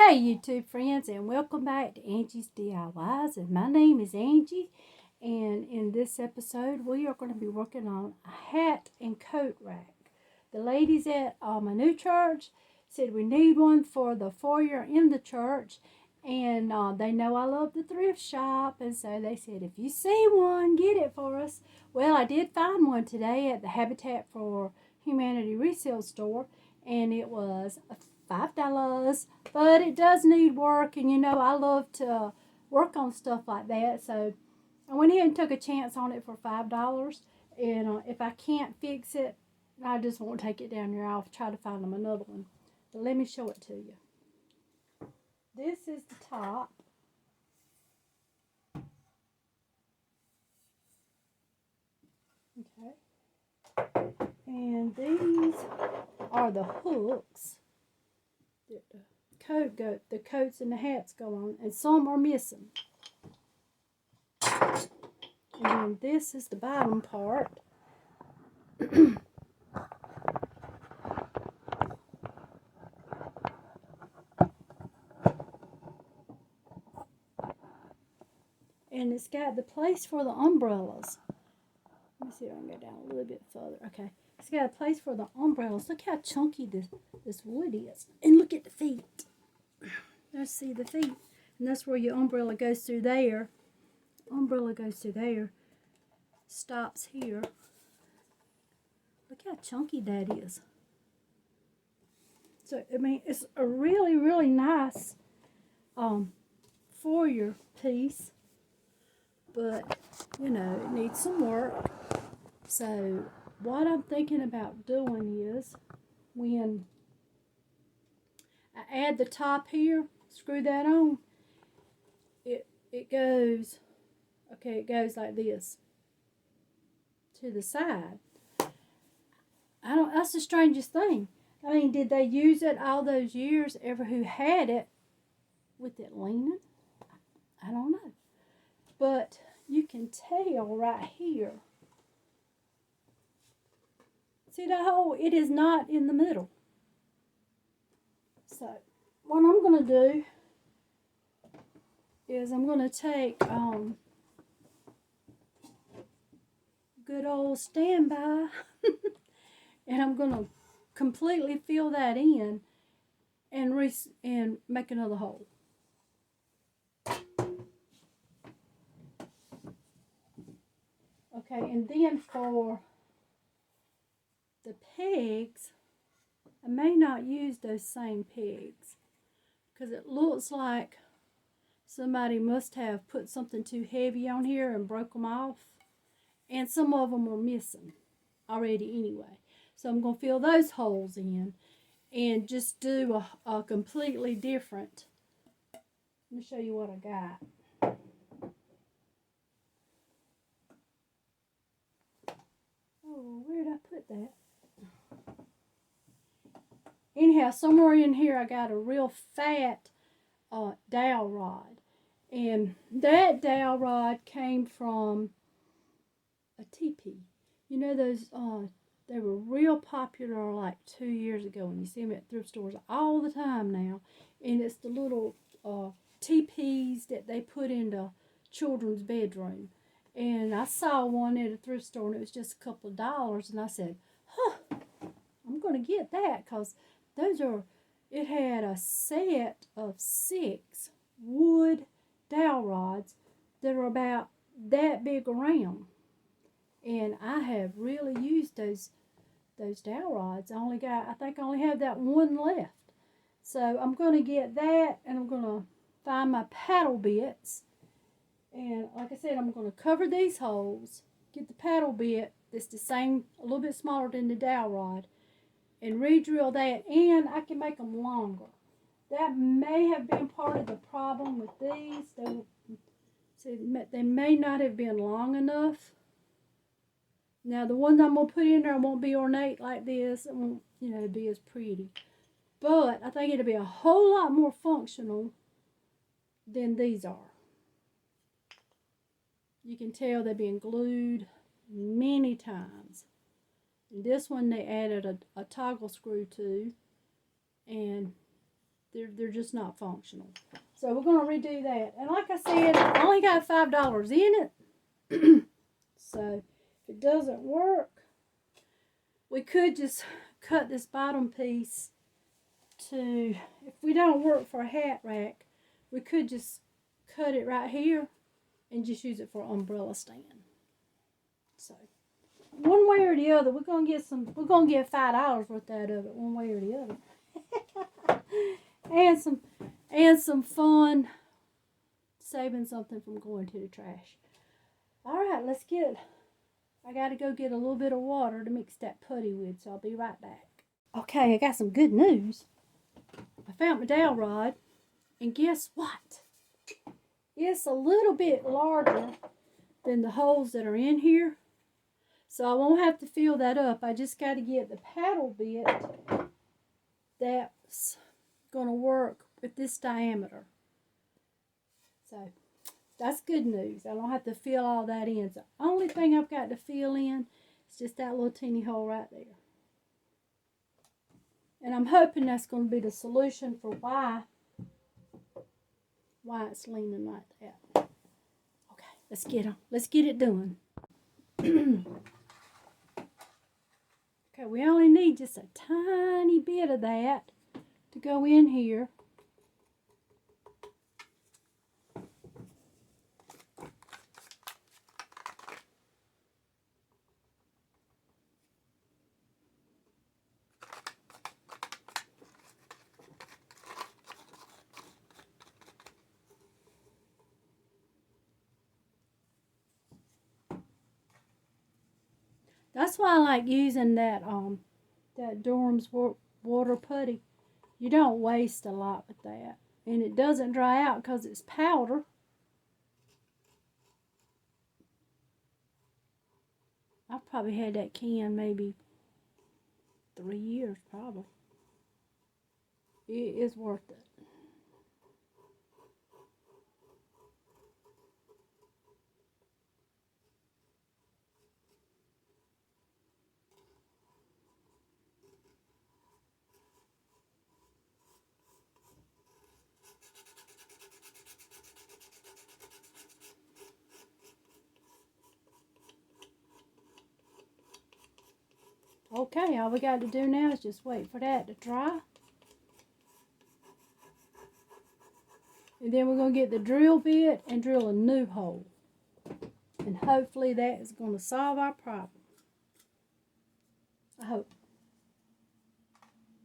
Hey YouTube friends, and welcome back to Angie's DIYs, and my name is Angie, and in this episode we are going to be working on a hat and coat rack. The ladies at my new church said we need one for the foyer in the church, and they know I love the thrift shop, and so they said if you see one, get it for us. Well, I did find one today at the Habitat for Humanity resale store, and it was $5, but it does need work, and I love to work on stuff like that, so I went ahead and took a chance on it for $5, and if I can't fix it, I just won't take it down there. I'll try to find them another one, but let me show it to you. This is the top. Okay, and these are the hooks that the coats and the hats go on, and some are missing. And then this is the bottom part. And it's got the place for the umbrellas. Let me see if I can go down a little bit further. Okay. It's got a place for the umbrellas. Look how chunky this wood is. And look at the feet. Let's see the feet. And that's where your umbrella goes through there. Umbrella goes through there. Stops here. Look how chunky that is. So, I mean, it's a really, really nice foyer piece. But, it needs some work. So, what I'm thinking about doing is, when I add the top here, screw that on, it goes, okay, it goes like this to the side. That's the strangest thing. I mean, did they use it all those years, ever who had it, with it leaning? I don't know. But you can tell right here. See that hole? It is not in the middle. So what I'm going to do is I'm going to take good old standby and I'm going to completely fill that in and make another hole. Okay, and then for the pegs, I may not use those same pegs because it looks like somebody must have put something too heavy on here and broke them off, and some of them are missing already anyway. So I'm going to fill those holes in and just do a completely different. Let me show you what I got. Oh, where did I put that? Anyhow, somewhere in here I got a real fat dowel rod. And that dowel rod came from a teepee. You know those, they were real popular like 2 years ago, and you see them at thrift stores all the time now. And it's the little teepees that they put in the children's bedroom. And I saw one at a thrift store, and it was just a couple of dollars, and I said, I'm going to get that, because it had a set of 6 wood dowel rods that are about that big around. And I have really used those dowel rods. I think I only have that one left. So I'm going to get that, and I'm going to find my paddle bits. And like I said, I'm going to cover these holes, get the paddle bit that's the same, a little bit smaller than the dowel rod, and re-drill that, and I can make them longer. That may have been part of the problem with these. They may not have been long enough. Now, the ones I'm going to put in there won't be ornate like this. It won't, be as pretty. But I think it'll be a whole lot more functional than these are. You can tell they've been glued many times. And this one they added a toggle screw to. And They're just not functional. So we're going to redo that. And like I said, I only got $5 in it. So if it doesn't work, we could just cut this bottom piece to, if we don't work for a hat rack, we could just cut it right here and just use it for an umbrella stand. So one way or the other, we're gonna get $5 worth out of it, one way or the other. and some fun saving something from going to the trash. Alright, let's get it. I gotta go get a little bit of water to mix that putty with, so I'll be right back. Okay, I got some good news. I found my dowel rod, and guess what? It's a little bit larger than the holes that are in here, so I won't have to fill that up. I just got to get the paddle bit that's going to work with this diameter. So that's good news. I don't have to fill all that in. So the only thing I've got to fill in is just that little teeny hole right there. And I'm hoping that's going to be the solution for why it's leaning like that. Okay, let's get it done. Okay, we only need just a tiny bit of that to go in here. That's why I like using that Durham's water putty. You don't waste a lot with that. And it doesn't dry out because it's powder. I've probably had that can maybe 3 years, probably. It is worth it. Okay, all we got to do now is just wait for that to dry. And then we're going to get the drill bit and drill a new hole. And hopefully that is going to solve our problem. I hope.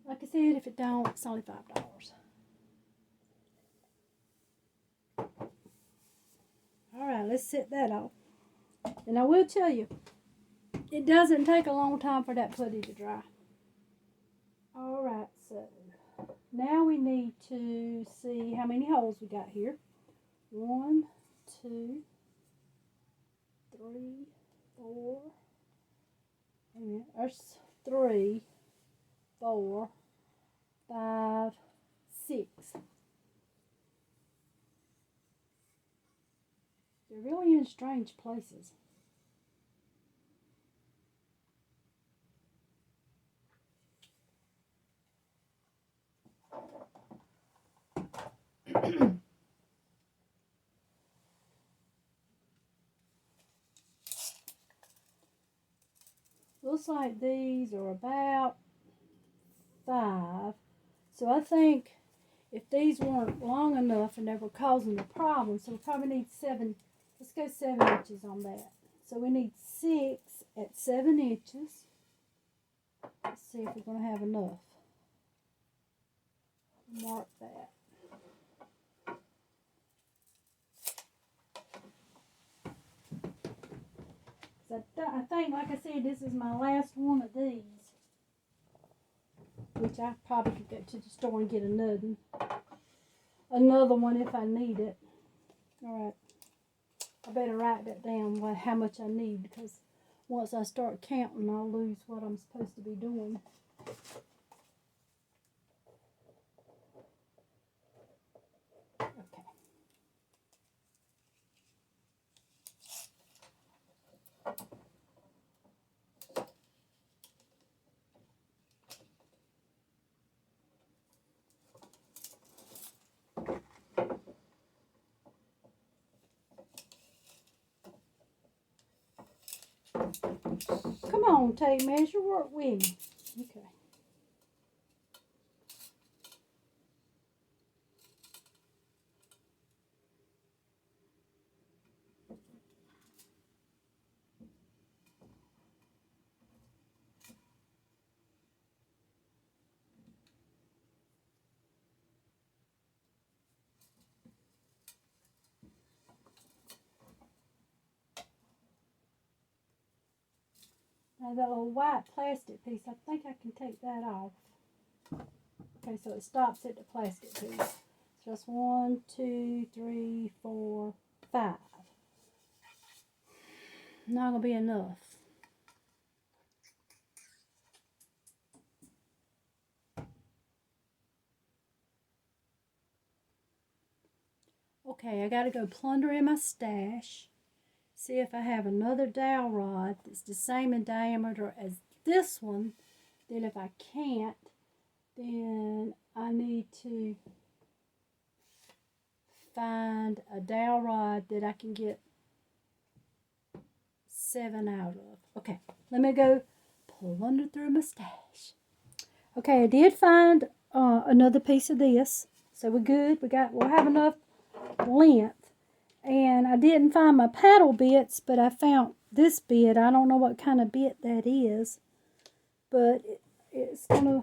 Like I said, if it don't, it's only $5. Alright, let's set that off. And I will tell you, it doesn't take a long time for that putty to dry. Alright, so now we need to see how many holes we got here. 1, 2, 3, 4. And there's 3, 4, 5, 6. They're really in strange places. Looks like these are about 5. So I think if these weren't long enough and they were causing the problem, so we probably need 7. Let's go 7 inches on that. So we need 6 at 7 inches. Let's see if we're going to have enough. Mark that. So I think, like I said, this is my last one of these. Which I probably could go to the store and get another one if I need it. Alright. I better write that down, how much I need, because once I start counting, I'll lose what I'm supposed to be doing. Okay. Come on, tape measure, work with me. Okay. Now the old white plastic piece, I think I can take that off. Okay, so it stops at the plastic piece. So that's 1, 2, 3, 4, 5. Not gonna be enough. Okay, I gotta go plunder in my stash. See if I have another dowel rod that's the same in diameter as this one. Then if I can't, then I need to find a dowel rod that I can get 7 out of. Okay, let me go plunder through my stash. Okay, I did find another piece of this, so we're good. We'll have enough length. And I didn't find my paddle bits, but I found this bit. I don't know what kind of bit that is, but it's the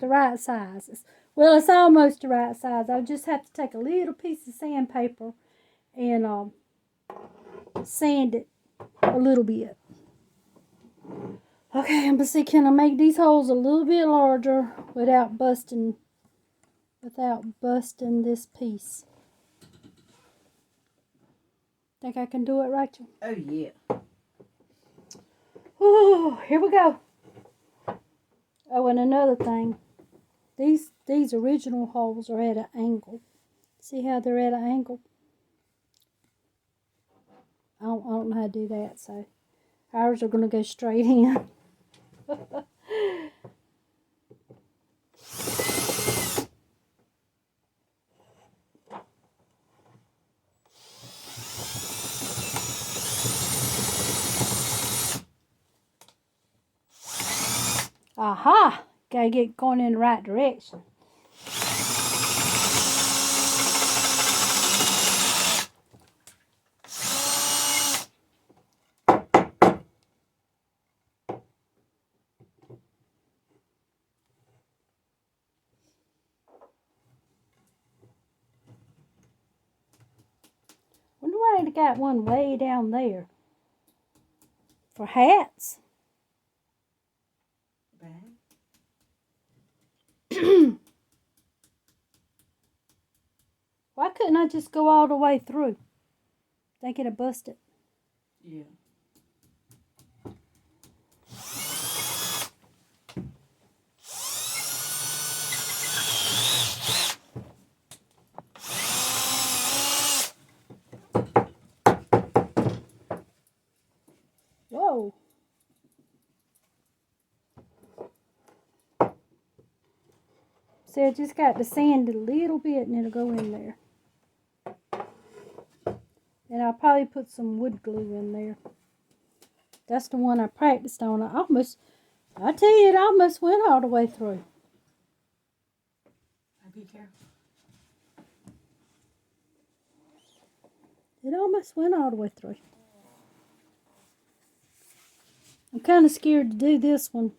right size. It's almost the right size. I'll just have to take a little piece of sandpaper and sand it a little bit. Okay, I'm gonna see, can I make these holes a little bit larger without busting this piece? Think I can do it, Rachel? Oh, yeah. Oh, here we go. Oh, and another thing. These original holes are at an angle. See how they're at an angle? I don't know how to do that, so ours are going to go straight in. Aha! Gotta get going in the right direction. Wonder why they got one way down there. For hats? Why couldn't I just go all the way through? Think it'd bust it. Yeah. Whoa. See, I just got to sand it a little bit and it'll go in there. And I'll probably put some wood glue in there. That's the one I practiced on. I tell you, it almost went all the way through. Be careful. It almost went all the way through. I'm kind of scared to do this one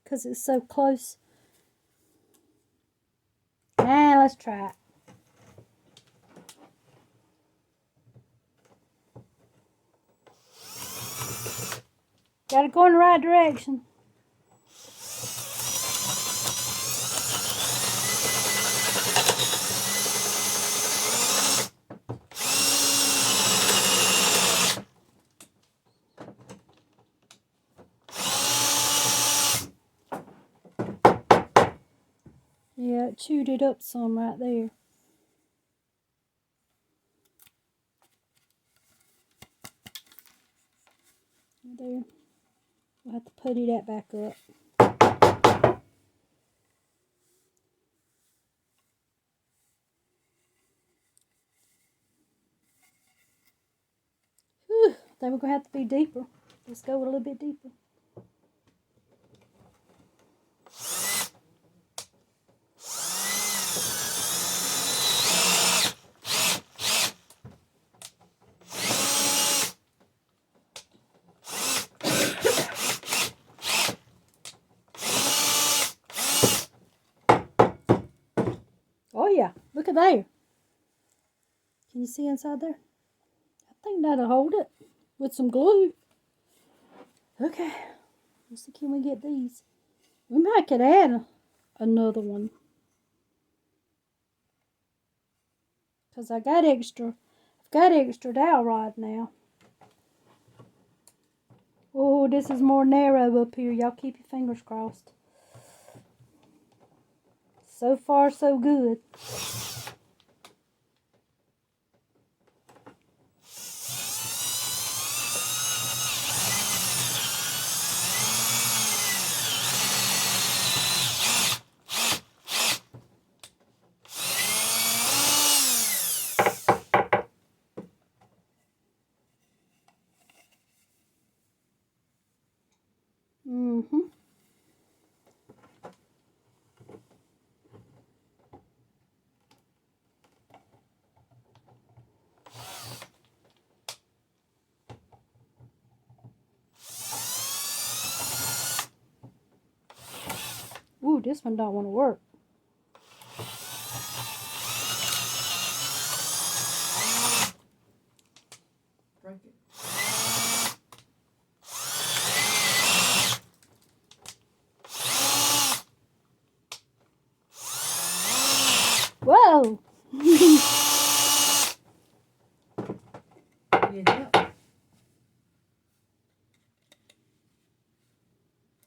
because it's so close. Let's try it. Gotta go in the right direction. Yeah, it chewed it up some right there. There. We'll have to putty that back up. Whew, I think we're going to have to be deeper. Let's go a little bit deeper. Oh yeah, look at there. Can you see inside there? I think that'll hold it with some glue. Okay, let's see, can we get these? We might could add another one. Because I've got extra dowel rod now. Oh, this is more narrow up here. Y'all keep your fingers crossed. So far, so good. Mm-hmm. Ooh, this one don't want to work. Break it. Whoa! Yeah.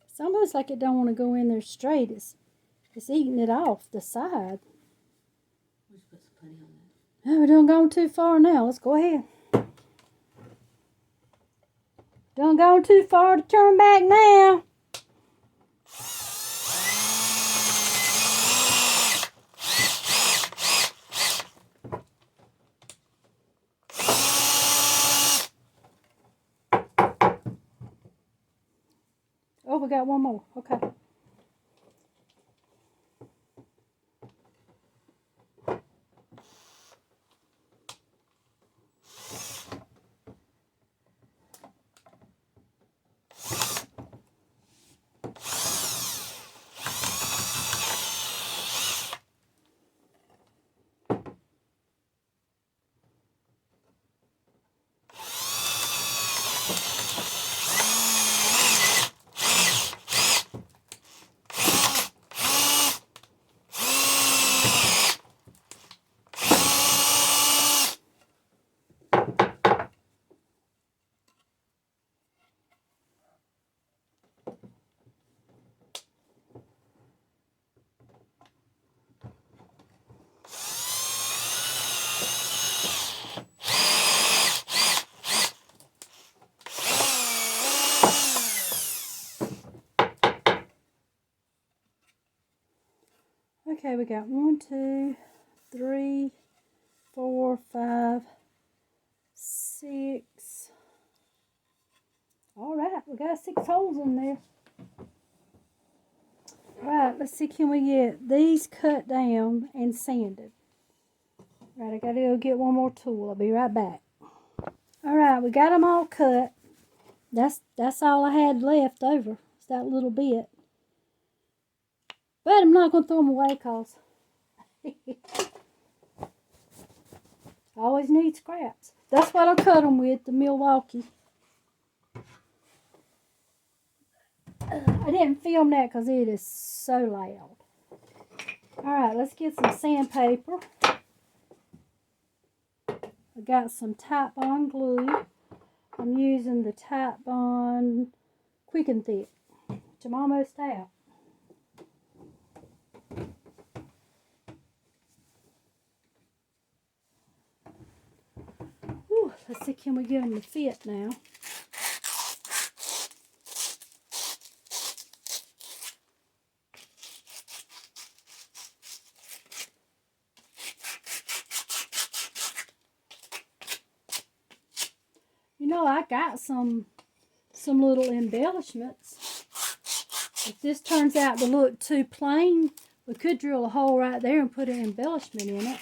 It's almost like it don't want to go in there straight. It's eating it off the side. We should put some putty on that. Oh, we done gone too far now. Let's go ahead. Done gone too far to turn back now. Oh, we got one more. Okay. Okay, we got 1, 2, 3, 4, 5, 6. All right, we got 6 holes in there. All right, let's see, can we get these cut down and sanded? All right, I gotta go get one more tool. I'll be right back. All right, we got them all cut. That's all I had left over. It's that little bit. But I'm not gonna throw them away cause I always need scraps. That's what I cut them with, the Milwaukee. I didn't film that because it is so loud. Alright, let's get some sandpaper. I got some Tite-Bond glue. I'm using the Tite-Bond Quick and Thick, which I'm almost out. Whew, let's see, can we get them to fit now? You know, I got some some little embellishments. If this turns out to look too plain, we could drill a hole right there and put an embellishment in it.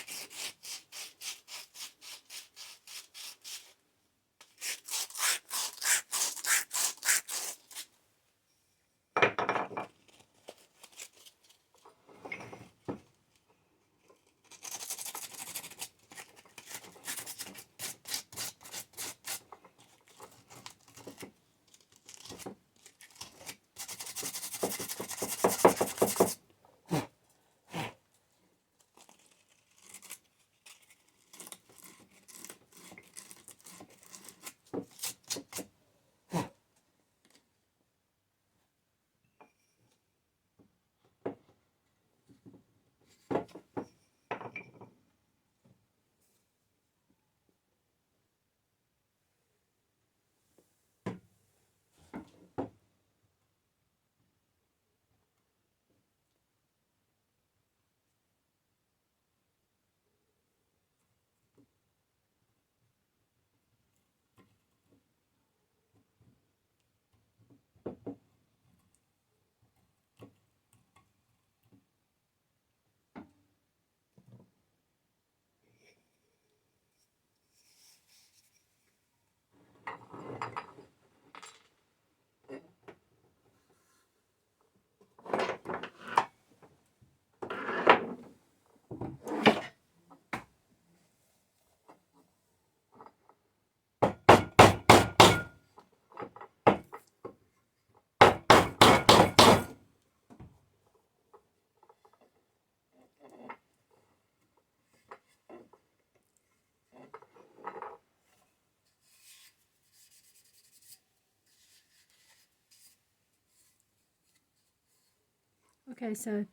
Okay, so I'm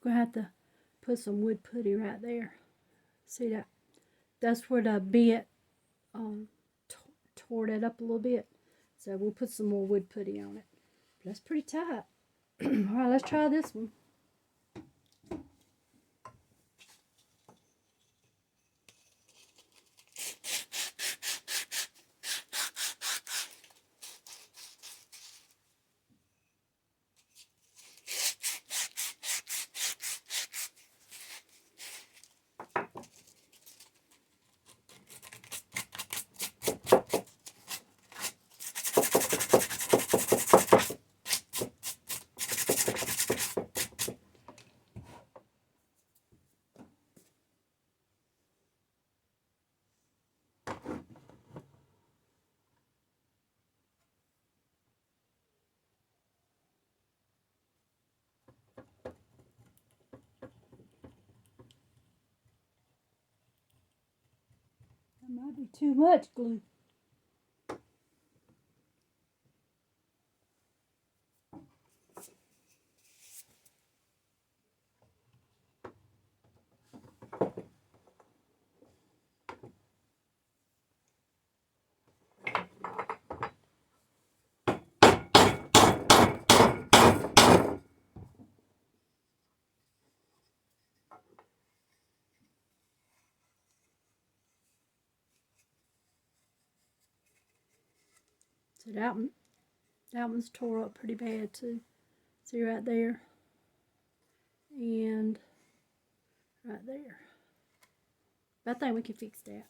going to have to put some wood putty right there. See that? That's where the bit tore that up a little bit. So we'll put some more wood putty on it. That's pretty tight. Alright, let's try this one. That might be too much glue. So that one's tore up pretty bad too. See right there? And right there. But I think we can fix that.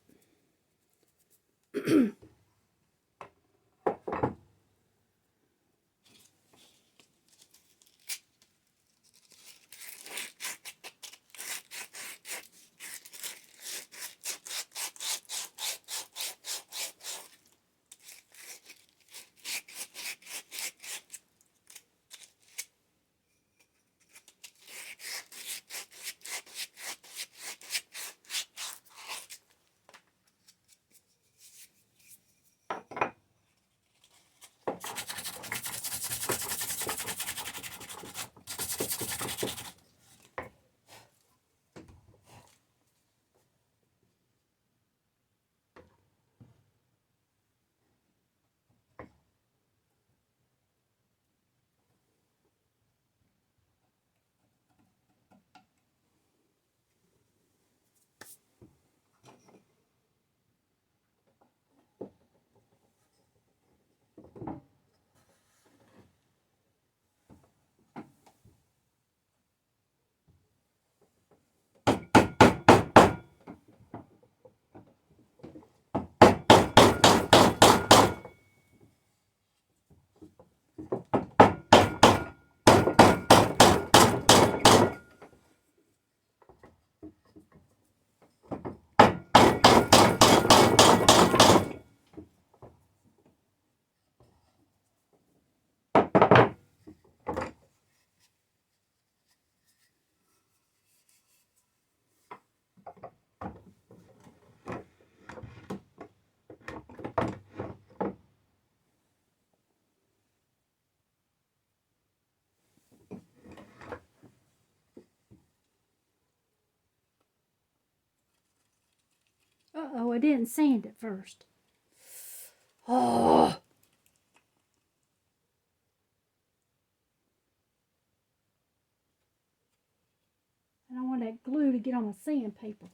didn't sand it first. Oh. I don't want that glue to get on my sandpaper.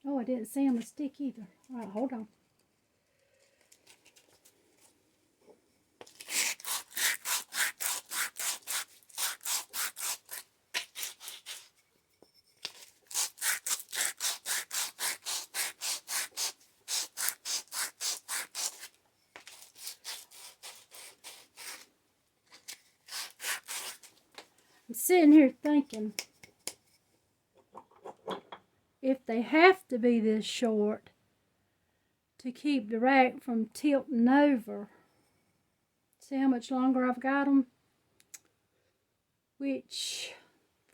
Oh, I didn't sand the stick either. All right, hold on. I'm sitting here thinking, if they have to be this short to keep the rack from tilting over, see how much longer I've got them? Which,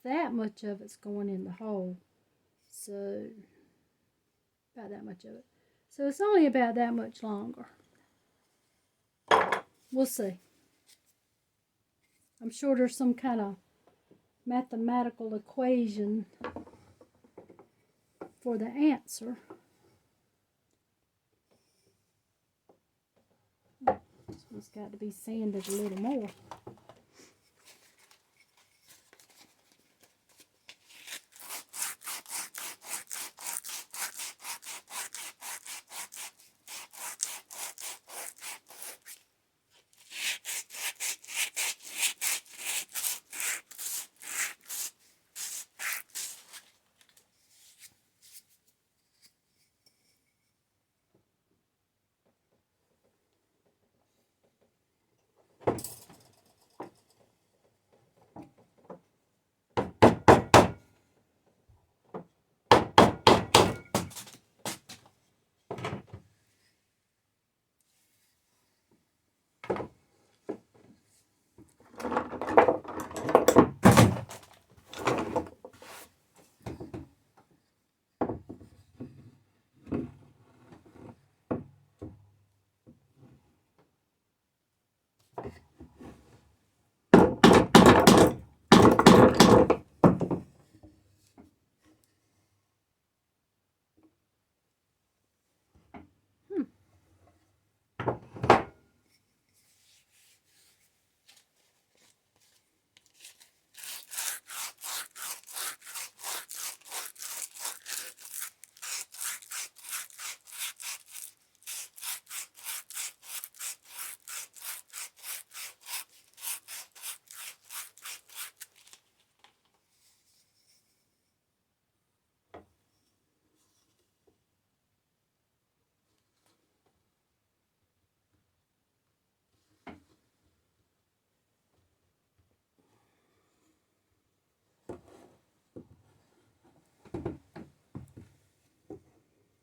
that much of it's going in the hole. So, about that much of it. So it's only about that much longer. We'll see. I'm sure there's some kind of mathematical equation for the answer. This one's got to be sanded a little more.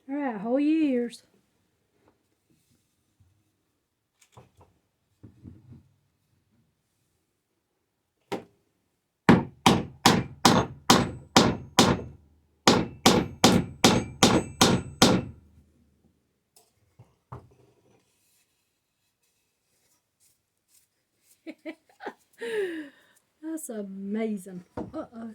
All right, hold your ears. That's amazing. Uh-oh.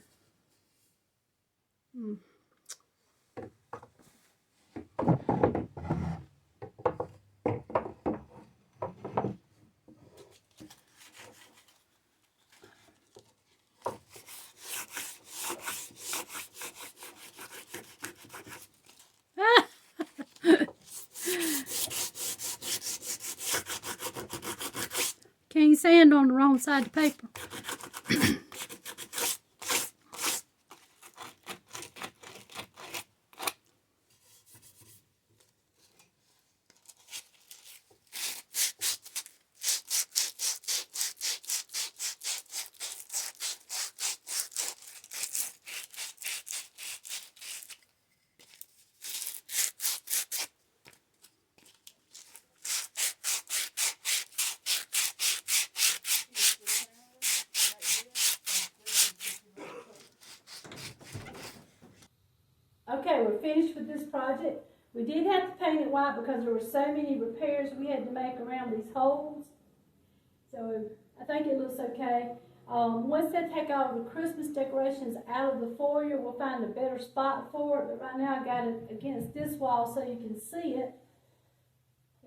Can't sand on the wrong side of the paper. project. We did have to paint it white because there were so many repairs we had to make around these holes. So I think it looks okay. Once they take all the Christmas decorations out of the foyer, we'll find a better spot for it. But right now I got it against this wall so you can see it.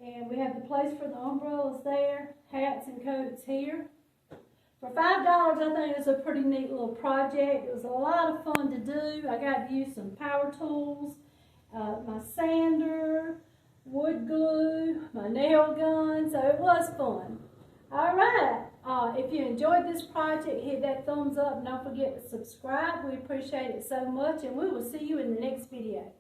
And we have the place for the umbrellas there, hats and coats here. For $5, I think it's a pretty neat little project. It was a lot of fun to do. I got to use some power tools, my sander, wood glue, my nail gun, so it was fun. All right, if you enjoyed this project, hit that thumbs up and don't forget to subscribe. We appreciate it so much, and we will see you in the next video.